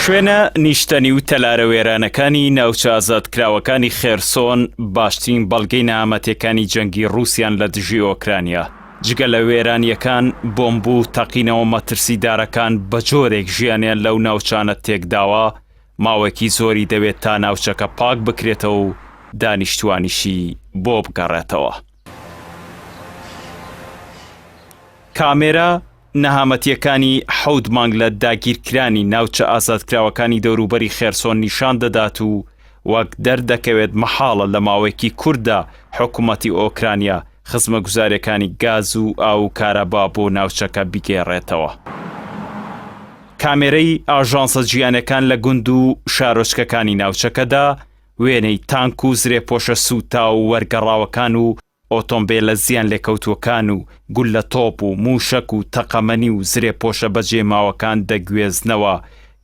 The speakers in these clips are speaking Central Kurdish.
شوێنە نیشتنی و تەلارە وێرانەکانی ناوچە ئازادکراوەکانی خێرسۆن باشترین بەڵگەی نەهامەتیەکانی جەنگی رووسیان لە دژی ئۆکرانیا. جگە لە وێرانیەکان بۆمب و تەقینەوە مەترسیدارەکان بە جۆرێک ژیانیان لەو ناوچانە تێکداوە، ماوەکی زۆری دەوێت تا ناوچەکە پاک بکرێتەوە و دانیشتوانیشی بۆ بگەڕێتەوە. کامێرا نەهامەتیەکانی 7 مانگ لە داگیرکرانی ناوچە ئازادکراوەکانی دەوروبەری خێرسۆن نیشان دەدات و وەک دەردەکەوێت مەحاڵە لە ماوەیەکی کووردا حکوومەتی ئۆکرانیا خزمەتگوزاریەکانی گاز و ئاو کارەبا بۆ ناوچەکە بگێڕێتەوە. کامێرەی ئاژانسە جیهانیەکان لە گوند و شارۆچکەکانی ناوچەکەدا وێنەی تانک و زرێپۆشە سوتا و وەرگەڕاوەکان و ئۆتۆمبیلە زیان لێکەوتوەکان و گول لە تۆپ و موشک و تەقەمەنی و زرێپۆشە بەجێماوەکان دەگوێزنەوە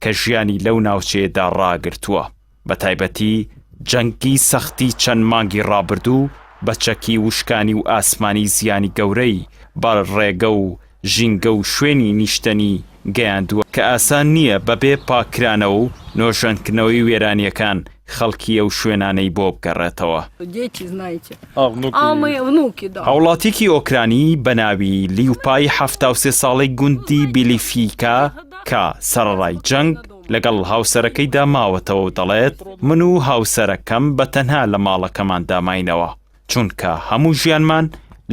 کە ژیانی لەو ناوچەیەدا ڕاگرتووە. بە تایبەتی جەنگی سەختی چەند مانگی ڕابردوو بە چەکی وشکانی و ئاسمانی زیانی گەورەی بە ڕێگە و ژینگە و شوێنی نیشتنی گەیاندووە کە ئاسان نییە بەبێ پاکرانەوە و نۆژەنکردنەوەی وێرانیەکان خەڵکی ئەو شوێنانەی بۆ بگەڕێتەوە. هاوڵاتیکی ئۆکرانی بە ناوی لیوپای 73 ساڵەی گوندی بیلیفیکا کە سەرەڕای جەنگ لەگەڵ هاوسەرەکەیدا ماوەتەوە و دەڵێت من و هاوسەرەکەم بە تەنها لە ماڵەکەمان داماینەوە چونکە هەموو ژیانمان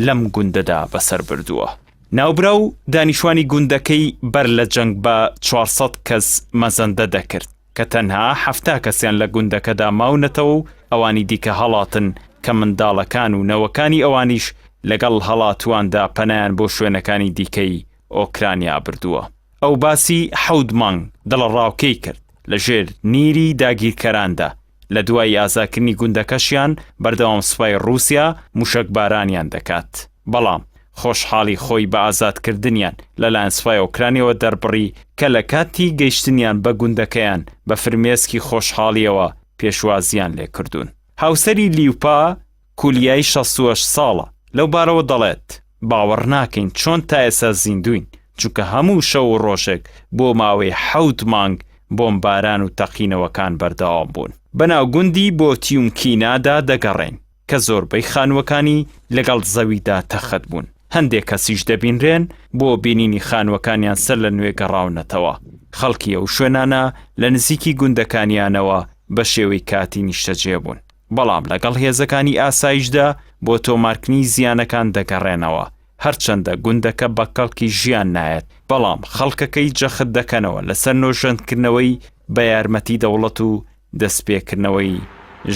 لەم گوندەدا بەسەر بردووە. ناوبرا و دانیشتوانی گوندەکەی بەر لە جەنگ بە 400 کەس مەزەندە دەکرد کە تەنها 7 کەسیان لە گوندەکەدا ماونەتەوە و ئەوانی دیکە هەڵاتن کە منداڵەکان و نەوەکانی ئەوانیش لەگەڵ هەڵاتواندا پەنایان بۆ شوێنەکانی دیکەی ئۆکرانیا بردووە. ئەو باسی 7 مانگ دڵڕاوکەی کرد لە ژێر نیری داگیرکەراندا. لە دوای ئازاکردنی گوندەکەشیان بەردەوام سوپای رووسیا موشک بارانیان دەکات. بەڵام خۆشحاڵی خۆی بە ئازادکردنیان لەلایەن سوپای ئۆکرانیەوە دەربڕی کە لە کاتی گەیشتنیان بە گوندەکەیان بە فرمێسکی خۆشحاڵیەوە پێشوازیان لێ کردوون. هاوسەری لیوپا کولیای 68 ساڵە. لەو بارەوە دەڵێت باوەڕ ناکەین چۆن تا ئێستا زیندوین چونکە هەموو شەو و ڕۆژێک بۆ ماوەی 7 مانگ بۆمباران و تەقینەوەکان بەردەوام بوون. بەناو گوندی بۆ تیومکینادا دەگەڕێن کە زۆربەی خانووەکانی لەگەڵ زەویدا تەخت بوون. هەندێک کەسیش دەبینرێن بۆ بینینی خانووەکانیان سەر لە نوێ گەڕاونەتەوە. خەڵکی ئەو شوێنانە لە نزیکی گوندەکانیانەوە بە شێوەی کاتی نیشتەجێ بوون. بەڵام لەگەڵ هێزەکانی ئاسایشدا بۆ تۆمارکردنی زیانەکان دەگەڕێنەوە. هەرچەندە گوندەکە بە کەڵکی ژیان نایەت بەڵام خەڵکەکەی جەخت دەکەنەوە لەسەر نۆژەندکردنەوەی بە یارمەتی دەوڵەت و دەستپێکردنەوەی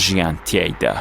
ژیان تیایدا.